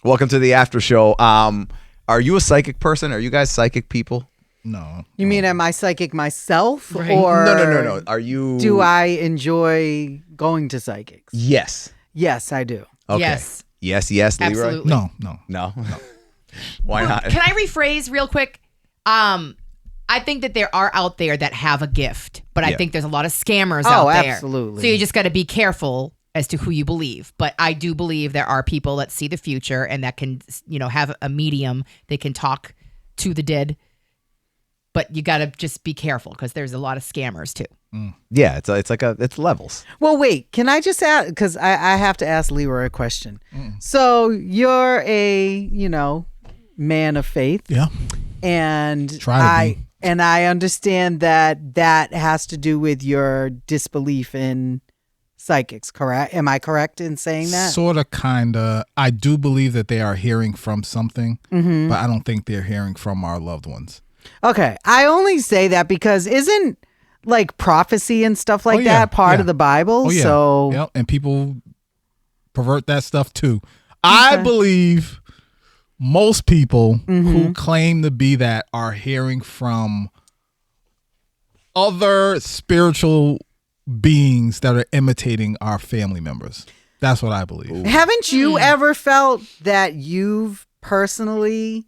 Welcome to the after show. Are you a psychic person? Are you guys psychic people? No. You mean am I psychic myself? Right. Or No. Are you? do I enjoy going to psychics? Yes. Yes, I do. Okay. Yes. Yes, Leroy? Absolutely. No. Why not? Can I rephrase real quick? I think that there are out there that have a gift, but I think there's a lot of scammers out there. Absolutely. So you just got to be careful as to who you believe. But I do believe there are people that see the future and that can, have a medium. They can talk to the dead. But you got to just be careful because there's a lot of scammers too. Yeah, it's levels. Well, wait, can I just ask, because I have to ask Leroy a question. So you're a, man of faith. Yeah. And Try to be. And I understand that has to do with your disbelief in psychics, correct? Am I correct in saying that? Sort of, kind of. I do believe that they are hearing from something, but I don't think they're hearing from our loved ones. Okay. I only say that because isn't like prophecy and stuff like that part of the Bible? Oh, yeah. So Yep. And people pervert that stuff too. I believe most people who claim to be that are hearing from other spiritual beings that are imitating our family members. That's what I believe. haven't you ever felt that you've personally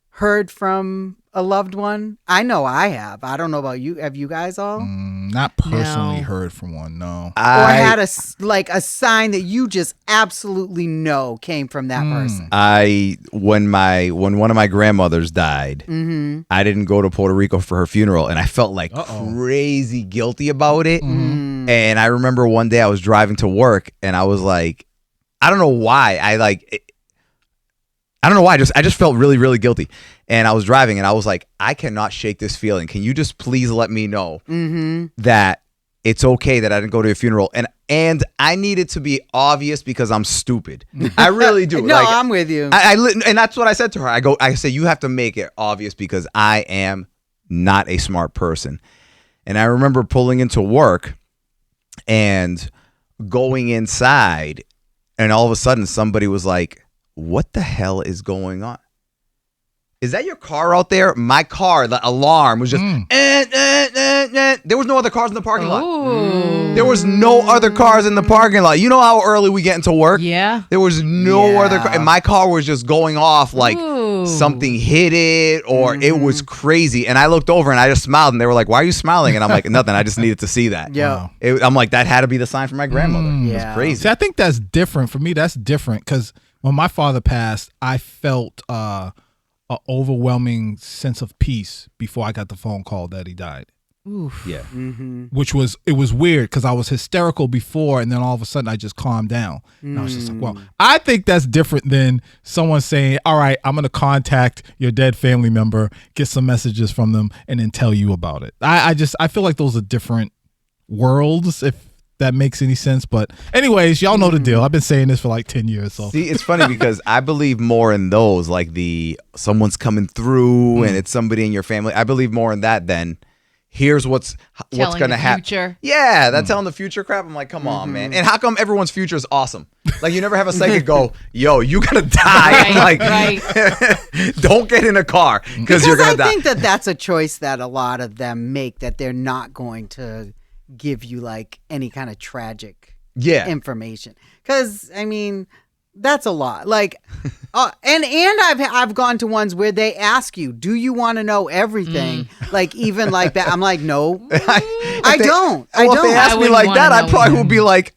heard from a loved one? I know I have. I don't know about you. Have you guys all? Not personally No. heard from one, no. Or had a sign that you just absolutely know came from that person? When one of my grandmothers died, I didn't go to Puerto Rico for her funeral, and I felt like crazy guilty about it. And I remember one day I was driving to work, and I was like, I don't know why. I don't know why. I just felt really, really guilty. And I was driving and I was like, I cannot shake this feeling. Can you just please let me know that it's okay that I didn't go to a funeral? And I need it to be obvious because I'm stupid. I really do. No, I'm with you. And that's what I said to her. I said, you have to make it obvious because I am not a smart person. And I remember pulling into work and going inside, and all of a sudden somebody was like, what the hell is going on? Is that your car out there? My car, the alarm was just, there was no other cars in the parking lot. There was no other cars in the parking lot. You know how early we get into work? Yeah. There was no other car. And my car was just going off like something hit it or it was crazy. And I looked over and I just smiled and they were like, why are you smiling? And I'm like, nothing. I just needed to see that. Yeah. I'm like, that had to be the sign for my grandmother. It was crazy. See, I think that's different. For me, that's different because when my father passed, I felt an overwhelming sense of peace before I got the phone call that he died. Oof. Yeah. It was weird because I was hysterical before, and then all of a sudden I just calmed down. And I was just like, well, I think that's different than someone saying, all right, I'm going to contact your dead family member, get some messages from them, and then tell you about it. I feel like those are different worlds, if that makes any sense. But anyways, y'all know the deal. I've been saying this for like 10 years. So see, it's funny because I believe more in those, like someone's coming through and it's somebody in your family. I believe more in that than here's what's going to happen. Yeah, that's telling the future crap. I'm like, come on, man. And how come everyone's future is awesome? Like, you never have a psychic go, yo, you gonna die. I'm like, don't get in a car because you're gonna die. I think that's a choice that a lot of them make, that they're not going to give you like any kind of tragic information, because I mean that's a lot. Like and I've gone to ones where they ask you, do you want to know everything? Like even like that, I'm like, no, I don't. If they ask me like that, I probably would be like,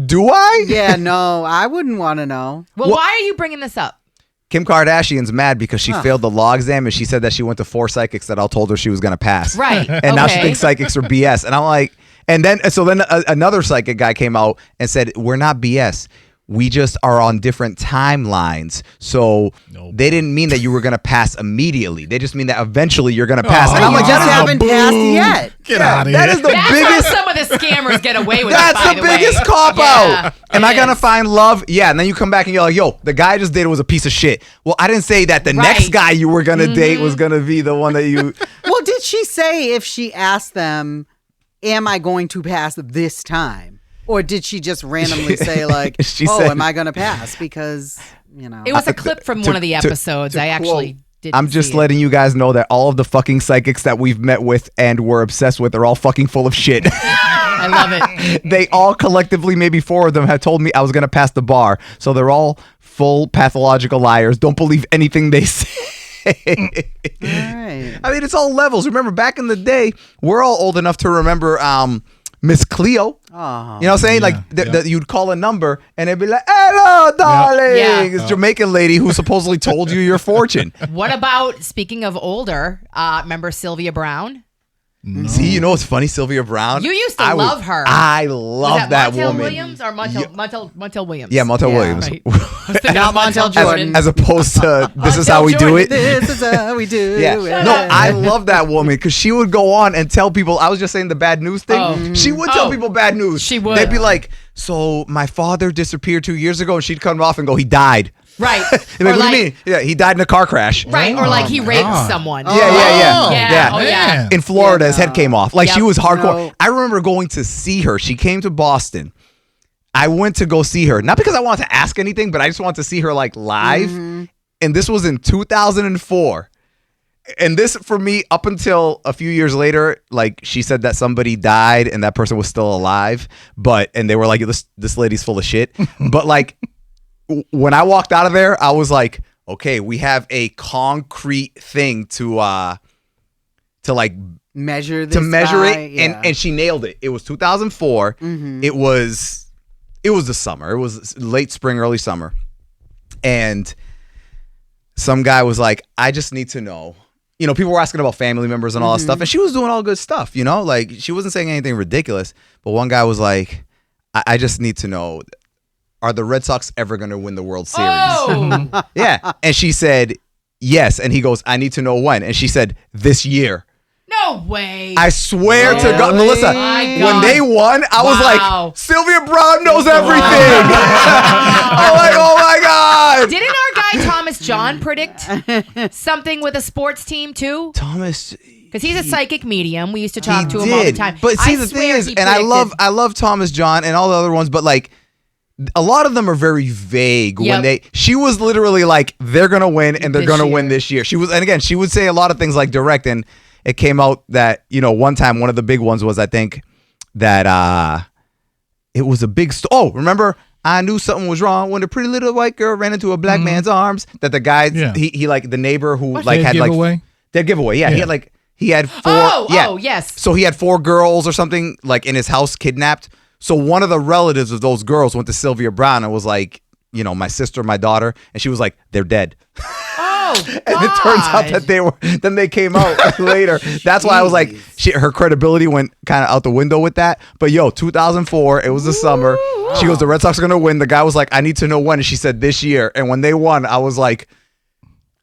do I? Yeah, no, I wouldn't want to know. Well, why are you bringing this up? Kim Kardashian's mad because she failed the law exam and she said that she went to 4 psychics that all told her she was going to pass. Right. And now she thinks psychics are BS. And I'm like, and then another psychic guy came out and said, we're not BS. We just are on different timelines. So they didn't mean that you were going to pass immediately. They just mean that eventually you're going to pass. And I'm like, that haven't passed yet. Get out of that here. is the That's biggest. how some of the scammers get away with That's it, by the way. biggest cop out. Yeah, Am I going to find love? Yeah. And then you come back and you're like, yo, the guy I just dated was a piece of shit. Well, I didn't say that the next guy you were going to date was going to be the one that you. Well, did she say if she asked them, am I going to pass this time? Or did she just randomly say like, am I going to pass? Because, It was a clip from one of the episodes. I actually didn't I'm just see letting you guys know that all of the fucking psychics that we've met with and were obsessed with are all fucking full of shit. I love it. They all collectively, maybe 4 of them, have told me I was going to pass the bar. So they're all full pathological liars. Don't believe anything they say. All right. I mean, it's all levels. Remember, back in the day, we're all old enough to remember Miss Cleo. You know what I'm saying? Like you'd call a number and it'd be like, "Hello, darling." Yeah. It's a Jamaican lady who supposedly told you your fortune. What about, speaking of older, remember Sylvia Brown? No. See, you know what's funny? Sylvia Brown. You used to love her. I love that Montel woman. Williams or Montel Williams? Yeah, Montel Williams. Right. Not Montel Jordan. As opposed to this is how we do it. This is how we do Yeah. it. No, I love that woman because she would go on and tell people. I was just saying the bad news thing. Oh. She would tell people bad news. She would. They'd be like, "So my father disappeared 2 years ago," and she'd come off and go, "He died." Right. Like, what do you mean? Yeah, he died in a car crash. Right. Or like he raped God. someone. Yeah. Yeah. Oh, yeah. Man. In Florida, Yeah, his head no. came off. Like she Yep. was hardcore. No. I remember going to see her. She came to Boston. I went to go see her, not because I wanted to ask anything, but I just wanted to see her like live. And this was in 2004. And this, for me, up until a few years later, like she said that somebody died and that person was still alive, and they were like, this lady's full of shit. But like when I walked out of there, I was like, okay, we have a concrete thing to like measure this it, yeah. and she nailed it. It was 2004. It was the summer. It was late spring, early summer, and some guy was like, I just need to know. People were asking about family members and all that stuff, and she was doing all good stuff. Like she wasn't saying anything ridiculous. But one guy was like, I just need to know, are the Red Sox ever going to win the World Series? Oh. Yeah, and she said yes, and he goes, I need to know when, and she said this year. No way. I swear to God, Really? Melissa, My when God. they won, I was Wow. like, Sylvia Brown knows everything. I'm like, oh my God. Didn't our guy Thomas John predict something with a sports team too? Thomas, Because he's a psychic medium. We used to talk he to him all the did. time. But see, I the thing swear is, he and predicted- I love Thomas John and all the other ones, but like, a lot of them are very vague. Yep. She was literally like, they're gonna win and they're This gonna year. win this year. She would say a lot of things like direct, and it came out that one time, one of the big ones was, I think that it was a big remember, I knew something was wrong when the pretty little white girl ran into a black man's arms. That the guy, he like the neighbor who like had like giveaway? their giveaway. Yeah, he had 4. Oh, yes. So he had 4 girls or something like in his house kidnapped. So one of the relatives of those girls went to Sylvia Brown and was like, my sister, my daughter, and she was like, they're dead. Oh, And it turns out that they were. Then they came out later. That's why I was like, her credibility went kind of out the window with that. But 2004, it was the summer. She goes, the Red Sox are gonna win. The guy was like, I need to know when, and she said this year. And when they won, I was like,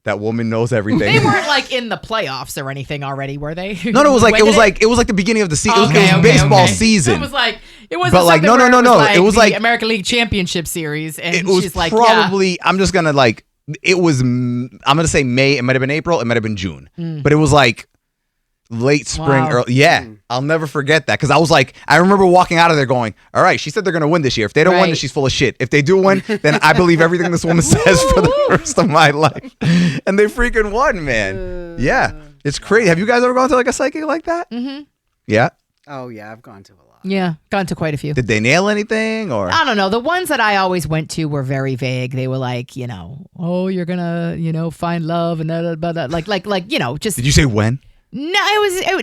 that woman knows everything. They weren't like in the playoffs or anything already, were they? No, it was like the beginning of the season. Okay, it was baseball season. It was like it wasn't But, like, something no, where no, no, It was it was the like- American League Championship Series, and It was she's like, probably. I'm just gonna like. It was. I'm gonna say May. It might have been April. It might have been June. But it was like late spring. Wow. Early, yeah, I'll never forget that because I was like, I remember walking out of there going, "All right, she said they're gonna win this year. If they don't win, then Right. she's full of shit. If they do win, then I believe everything this woman says for the rest of my life." And they freaking won, man. Yeah, it's crazy. Have you guys ever gone to like a psychic like that? Mm-hmm. Yeah. Oh yeah, I've gone to a lot. Yeah, gone to quite a few. Did they nail anything or? I don't know. The ones that I always went to were very vague. They were like, oh, you're gonna, find love and like, just. Did you say when? No, they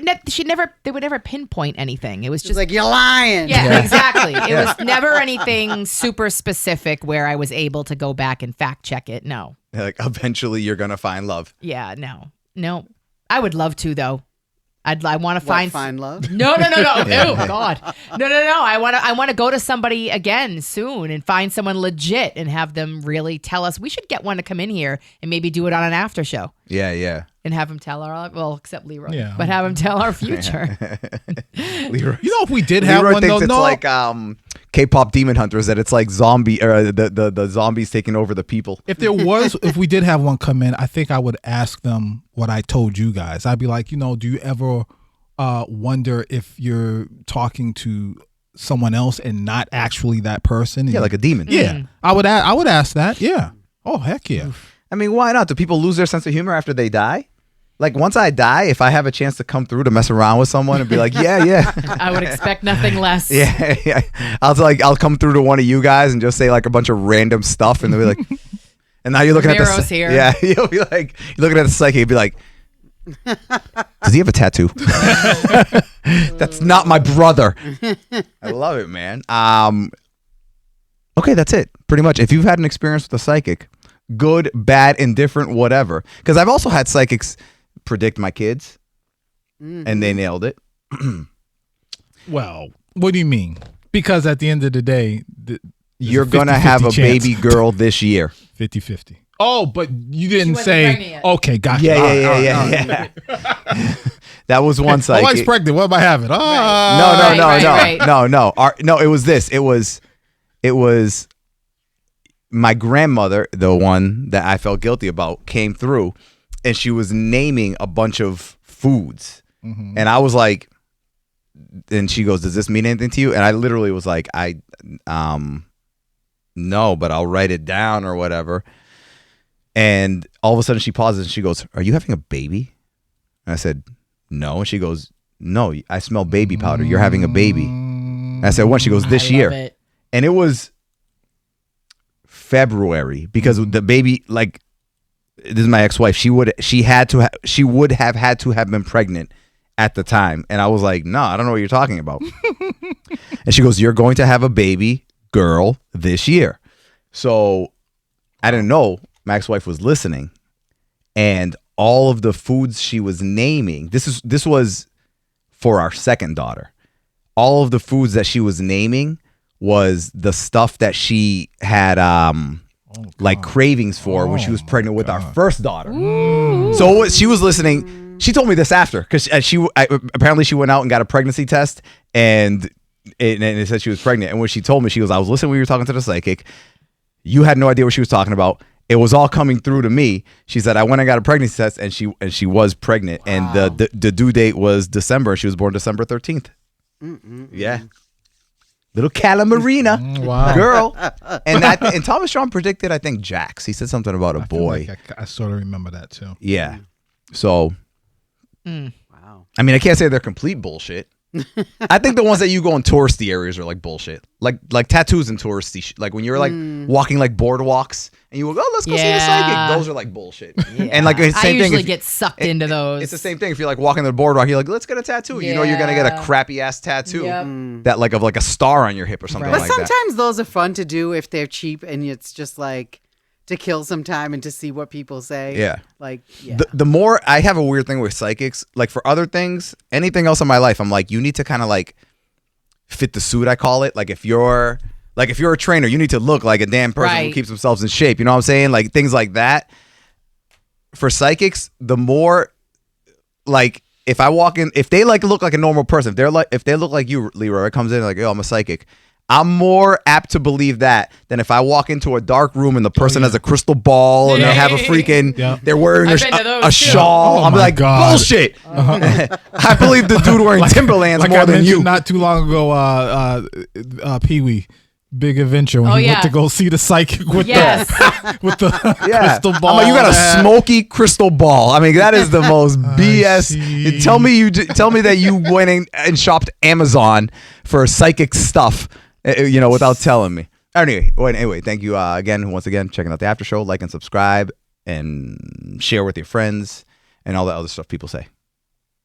would never pinpoint anything. It was Just just like, you're lying. yeah, exactly. It was never anything super specific where I was able to go back and fact check it. No. Like eventually you're gonna find love. Yeah, no. I would love to though. I want to Find love. No. Oh God. No. I want to go to somebody again soon and find someone legit and have them really tell us. We should get one to come in here and maybe do it on an after show Yeah. and have him tell except Leroy. Yeah. But have him tell our future. Leroy. If we did have Leroy one thinks though, it's like K-pop Demon Hunters, that it's like zombie or the zombies taking over the people. if we did have one come in, I think I would ask them what I told you guys. I'd be like, do you ever wonder if you're talking to someone else and not actually that person. Yeah, like a demon. Yeah, I would ask that. Yeah. Oh, heck yeah. I mean, why not? Do people lose their sense of humor after they die? Like, once I die, if I have a chance to come through to mess around with someone and be like, yeah. I would expect nothing less. Yeah. I'll come through to one of you guys and just say like a bunch of random stuff, and they'll be like, and now you're looking Nero's at the here. Yeah, you'll be like, you're looking at the psychic, you'll be like, does he have a tattoo? That's not my brother. I love it, man. Okay, that's it. Pretty much. If you've had an experience with a psychic, good, bad, indifferent, whatever. Because I've also had psychics predict my kids, and they nailed it. Well, what do you mean? Because at the end of the day, you're going to have a baby girl this year. 50-50. Oh, but you didn't wasn't say, pregnant yet. okay, gotcha. Yeah. That was one psychic. My wife's pregnant. What am I having? No. It was this. It was my grandmother, the one that I felt guilty about, came through, and she was naming a bunch of foods. Mm-hmm. And I was like, and she goes, does this mean anything to you? And I literally was like, no, but I'll write it down or whatever. And all of a sudden she pauses and she goes, are you having a baby? And I said, no. And she goes, no, I smell baby powder. You're having a baby. And I said, when? She goes, this year. It. And it was February, because the baby, like, this is my ex-wife. She would have had to have been pregnant at the time. And I was like, no, I don't know what you're talking about. And she goes, you're going to have a baby girl this year. So I didn't know my ex-wife was listening, and all of the foods she was naming, this was for our second daughter. All of the foods that she was naming was the stuff that she had like cravings for when she was pregnant with our first daughter. Ooh. So she was listening. She told me this after, because apparently she went out and got a pregnancy test, and it said she was pregnant. And when she told me, she goes, I was listening when you were talking to the psychic. You had no idea what she was talking about. It was all coming through to me. She said, I went and got a pregnancy test, and she was pregnant. Wow. And the due date was December. She was born December 13th. Yeah. Little Calamarina girl. And Thomas Strong predicted, I think, Jax. He said something about a boy. Like I sort of remember that too. Yeah. So, Wow. I mean, I can't say they're complete bullshit. I think the ones that you go in touristy areas are like bullshit. Like tattoos in touristy like when you're like walking like boardwalks and you go, oh, let's go see the psychic. Those are like bullshit. Yeah. And like it's the same I usually thing get sucked into those. It's the same thing if you're like walking the boardwalk, you're like, let's get a tattoo. You know you're gonna get a crappy ass tattoo that like of like a star on your hip or something like that. But sometimes those are fun to do if they're cheap and it's just like to kill some time and to see what people say. Yeah. Like, yeah. The more, I have a weird thing with psychics, like for other things, anything else in my life, I'm like, you need to kind of like fit the suit, I call it. Like if you're a trainer, you need to look like a damn person who keeps themselves in shape. You know what I'm saying? Like things like that. For psychics, the more like if I walk in, if they like look like a normal person, if they look like you, Leroy, it comes in like, oh, I'm a psychic. I'm more apt to believe that than if I walk into a dark room and the person has a crystal ball and they have a freaking, they're wearing a shawl. I'm like, bullshit. I believe the dude wearing Timberlands more than you. Not too long ago, Pee-wee. Big Adventure when he went to go see the psychic with the crystal ball. I'm like, you got a smoky crystal ball. I mean, that is the most BS. Tell me that you went and shopped Amazon for psychic stuff, without telling me. Anyway, thank you once again, checking out the after show. Like and subscribe and share with your friends and all that other stuff people say.